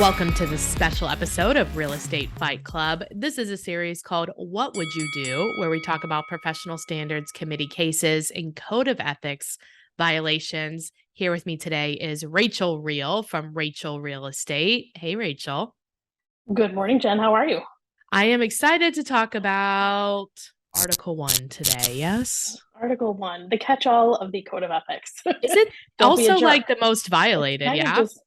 Welcome to this special episode of Real Estate Fight Club. This is a series called What Would You Do?, where we talk about professional standards, committee cases, and code of ethics violations. Here with me today is Rachael Real from Rachael Real Estate. Hey, Rachael. Good morning, Jen. How are you? I am excited to talk about Article 1 today, yes? Article 1, the catch-all of the code of ethics. Is it Don't be a also jerk. like the most violated, Kind of yeah? just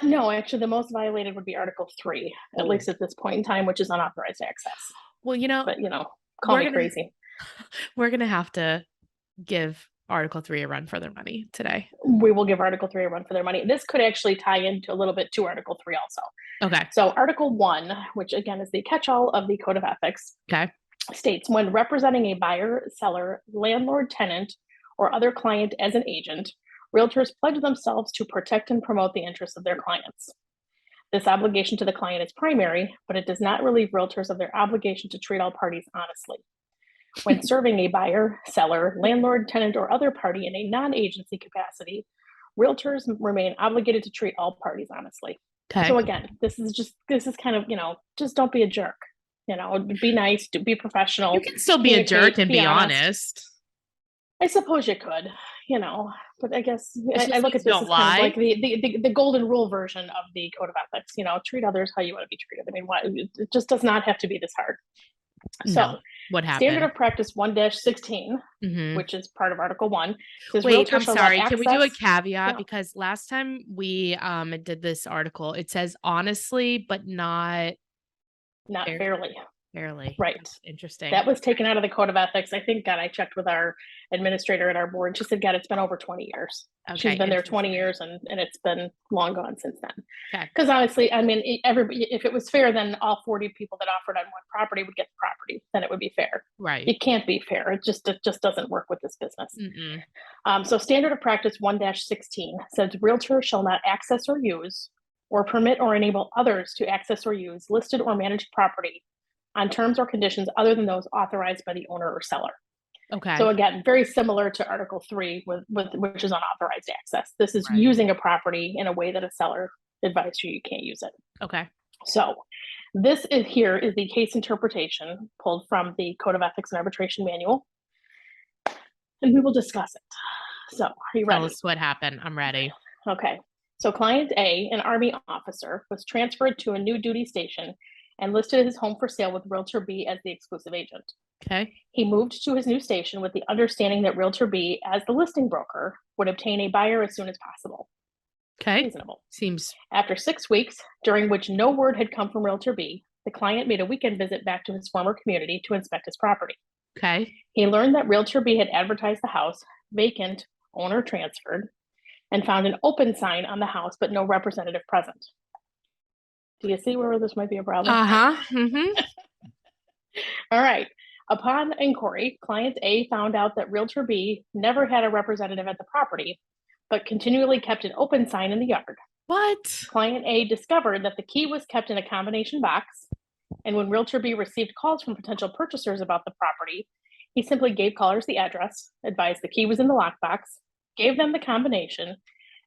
no, actually the most violated would be Article 3, at Oh. least at this point in time, which is unauthorized access. Well, But call me crazy. We're going to have to give Article 3 a run for their money today. We will give Article 3 a run for their money. This could actually tie into a little bit to Article 3 also. Okay. So Article 1, which again is the catch-all of the code of ethics, Okay. states when representing a buyer, seller, landlord, tenant, or other client as an agent, realtors pledge themselves to protect and promote the interests of their clients. This obligation to the client is primary, but it does not relieve realtors of their obligation to treat all parties honestly. When serving a buyer, seller, landlord, tenant, or other party in a non-agency capacity, realtors remain obligated to treat all parties honestly. Okay. So again, this is kind of, just don't be a jerk. Be nice, be professional. You can still be a jerk and be honest. I suppose you could, but I guess I look at this as kind of like the golden rule version of the code of ethics. Treat others how you want to be treated. I mean, it just does not have to be this hard. So, what happened? Standard of Practice 1-16, which is part of Article 1. Says wait, I'm sorry. Can we do a caveat? Because last time we did this article, it says honestly, but not fairly. Fairly. Right. That's interesting. That was taken out of the code of ethics. I think, God, I checked with our administrator at our board. She said, God, it's been over 20 years. Okay, she's been there 20 years and it's been long gone since then. Okay. Because honestly, I mean, if it was fair, then all 40 people that offered on one property would get the property. Then it would be fair. Right. It can't be fair. It just doesn't work with this business. So Standard of Practice 1-16 says realtors shall not access or use or permit or enable others to access or use listed or managed property on terms or conditions other than those authorized by the owner or seller. Okay. So again, very similar to Article 3, which is unauthorized access. This is using a property in a way that a seller advised you can't use it. Okay. So this is the case interpretation pulled from the Code of Ethics and Arbitration Manual, and we will discuss it. So are you ready? Tell us what happened. I'm ready. Okay. So Client A, an Army officer, was transferred to a new duty station and listed his home for sale with Realtor B as the exclusive agent. Okay. He moved to his new station with the understanding that Realtor B, as the listing broker, would obtain a buyer as soon as possible. Okay. Reasonable. Seems. After 6 weeks, during which no word had come from Realtor B, the client made a weekend visit back to his former community to inspect his property. Okay. He learned that Realtor B had advertised the house, vacant, owner transferred, and found an open sign on the house, but no representative present. Do you see where this might be a problem? All right. Upon inquiry, Client A found out that Realtor B never had a representative at the property, but continually kept an open sign in the yard. What? Client A discovered that the key was kept in a combination box, and when Realtor B received calls from potential purchasers about the property, he simply gave callers the address, advised the key was in the lockbox, gave them the combination,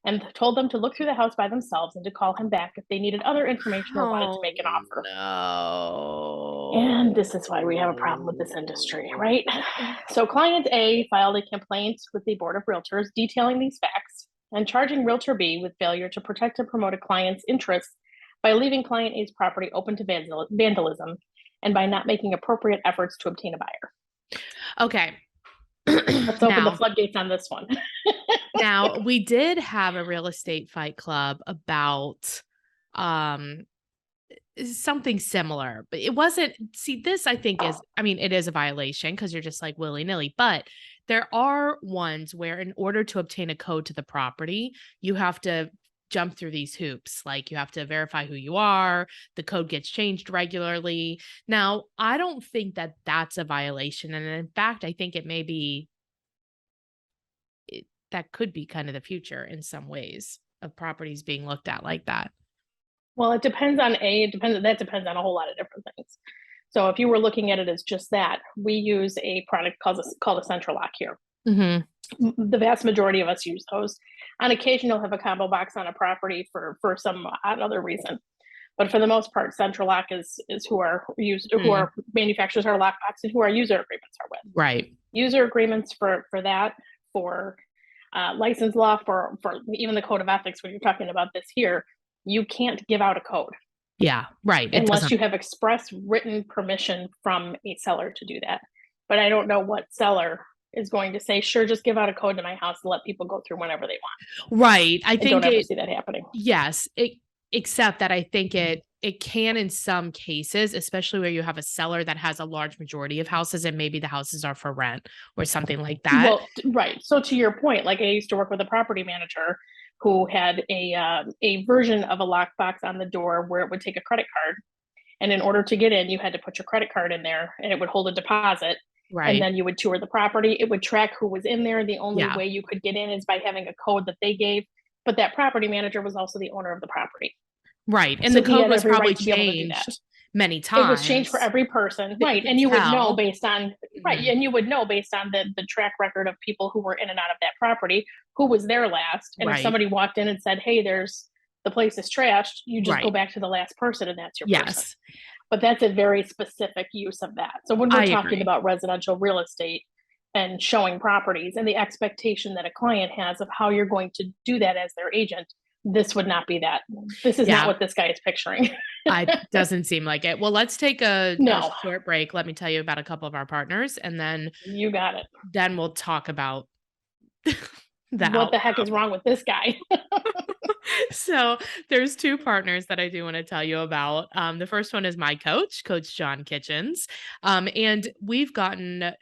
and told them to look through the house by themselves and to call him back if they needed other information or wanted to make an offer. No. And this is why we have a problem with this industry, right? So Client A filed a complaint with the Board of Realtors detailing these facts and charging Realtor B with failure to protect and promote a client's interests by leaving Client A's property open to vandalism and by not making appropriate efforts to obtain a buyer. Okay. Let's open the floodgates on this one. Now, we did have a real estate fight club about something similar, but it wasn't. See, this I think it is a violation because you're just like willy-nilly, but there are ones where in order to obtain a code to the property, you have to jump through these hoops. Like you have to verify who you are. The code gets changed regularly. Now, I don't think that that's a violation. And in fact, I think it may be that could be kind of the future in some ways of properties being looked at like that. Well, that depends on a whole lot of different things. So if you were looking at it as just that, we use a product called a Central Lock here. Mhm. The vast majority of us use those. On occasion, you'll have a combo box on a property for some odd other reason. But for the most part, Central Lock is who Mhm. our manufacturers our lockbox and who our user agreements are with. Right. User agreements for that, for license law, for even the code of ethics, when you're talking about this here, you can't give out a code Yeah, right. It unless doesn't. you have express written permission from a seller to do that. But I don't know what seller is going to say, sure, just give out a code to my house and let people go through whenever they want. Right. I I don't think ever it see that happening. yes, except that I think it can in some cases, especially where you have a seller that has a large majority of houses and maybe the houses are for rent or something like that. Well, right. So to your point, like I used to work with a property manager who had a version of a lockbox on the door where it would take a credit card, and in order to get in, you had to put your credit card in there, and it would hold a deposit, and Right. then you would tour the property. It would track who was in there. The only Yeah. way you could get in is by having a code that they gave, but that property manager was also the owner of the property. Right. And the So he code had was every probably right to be able to do that. changed many It was changed for times, every person, but you right? could And you would know tell. based on right, Mhm. and you would know based on the track record of people who were in and out of that property who was there last. And if Right. somebody walked in and said, "Hey, there's the place is trashed," you just go Right. back to the last person, and that's your person. Yes. But that's a very specific use of that. So when we're I talking agree. about residential real estate and showing properties and the expectation that a client has of how you're going to do that as their agent, this would not be that. This is not Yeah. what this guy is picturing. I doesn't seem like it. Well, let's take a No, short break. Let me tell you about a couple of our partners, and you got it. then we'll talk about the What the outcome. heck is wrong with this guy? So there's two partners that I do want to tell you about. The first one is my coach, Coach John Kitchens. And we've gotten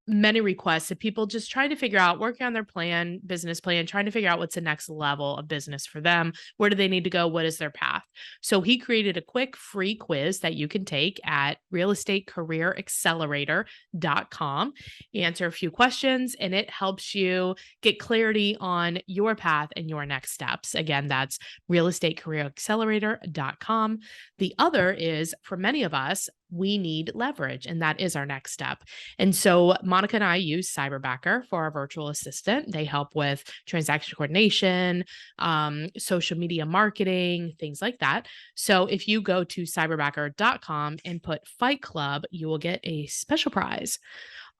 many requests of people just trying to figure out, working on their plan, business plan, trying to figure out what's the next level of business for them. Where do they need to go? What is their path? So he created a quick free quiz that you can take at realestatecareeraccelerator.com. Answer a few questions and it helps you get clarity on your path and your next steps. Again, that's realestatecareeraccelerator.com. The other is for many of us, we need leverage, and that is our next step. And so Monica and I use Cyberbacker for our virtual assistant. They help with transaction coordination, social media marketing, things like that. So if you go to cyberbacker.com and put Fight Club, you will get a special prize.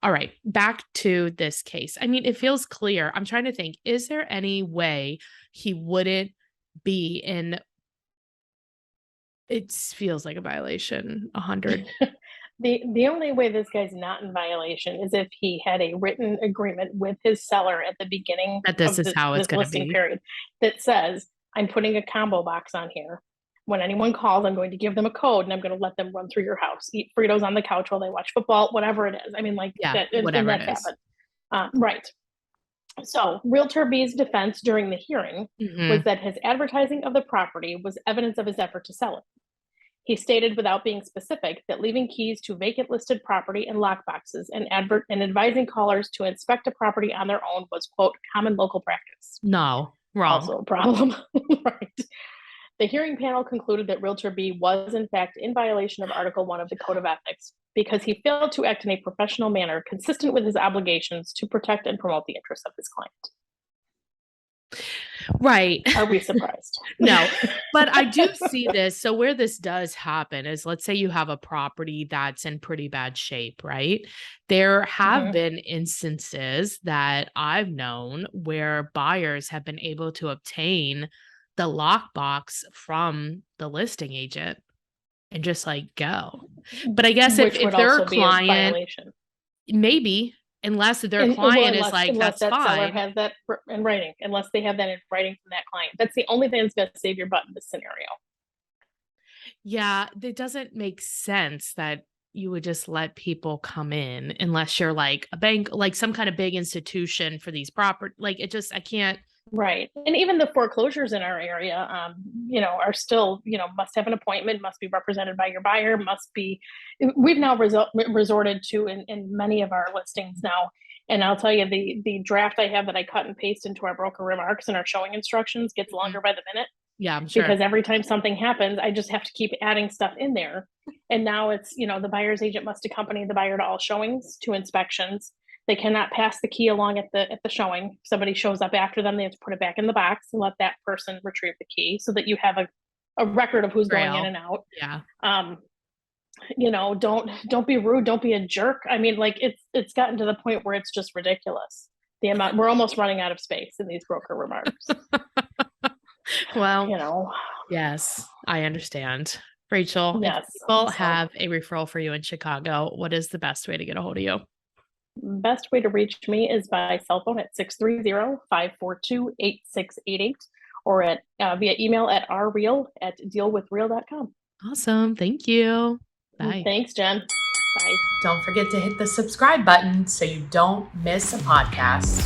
All right, back to this case. I mean, it feels clear. I'm trying to think, is there any way he wouldn't be in it feels like a violation, 100. The only way this guy's not in violation is if he had a written agreement with his seller at the beginning That this of is how it's this gonna listing be. period that says, I'm putting a combo box on here. When anyone calls, I'm going to give them a code and I'm going to let them run through your house, eat Fritos on the couch while they watch football, whatever it is. I mean, like Yeah, that, and whatever it that's is. happened. Right. So, Realtor B's defense during the hearing was Mhm. that his advertising of the property was evidence of his effort to sell it. He stated without being specific that leaving keys to vacant listed property and lockboxes and advising callers to inspect a property on their own was, quote, common local practice. No, wrong. Also a problem. Right. The hearing panel concluded that Realtor B was, in fact, in violation of Article 1 of the Code of Ethics because he failed to act in a professional manner consistent with his obligations to protect and promote the interests of his client. Right. Are we surprised? No, but I do see this. So where this does happen is, let's say you have a property that's in pretty bad shape, right? There have Mhm. been instances that I've known where buyers have been able to obtain the lockbox from the listing agent and just like go. But I guess if Which would if their also be a client, violation. maybe, unless their And well, client is like, unless that's that seller fine. has that in writing, unless they have that in writing from that client. That's the only thing that's going to save your butt in this scenario. Yeah, it doesn't make sense that you would just let people come in unless you're like a bank, like some kind of big institution for these property. Like it just, I can't. Right. And even the foreclosures in our area, are still, must have an appointment, must be represented by your buyer, must be, we've now resorted to in many of our listings now. And I'll tell you, the draft I have that I cut and paste into our broker remarks and our showing instructions gets Mhm. longer by the minute Yeah, I'm sure. because every time something happens, I just have to keep adding stuff in there. And now it's, the buyer's agent must accompany the buyer to all showings, to inspections. They cannot pass the key along at the showing. If somebody shows up after them, they have to put it back in the box and let that person retrieve the key so that you have a record of who's going in and out. Yeah. Don't be rude. Don't be a jerk. I mean, like it's gotten to the point where it's just ridiculous. The amount we're almost running out of space in these broker remarks. Well, yes, I understand. Rachel, yes. if people have a referral for you in Chicago, what is the best way to get a hold of you? Best way to reach me is by cell phone at 630-542-8688 or via email at ourreal@dealwithreal.com. Awesome. Thank you. Bye. Thanks, Jen. Bye. Don't forget to hit the subscribe button so you don't miss a podcast.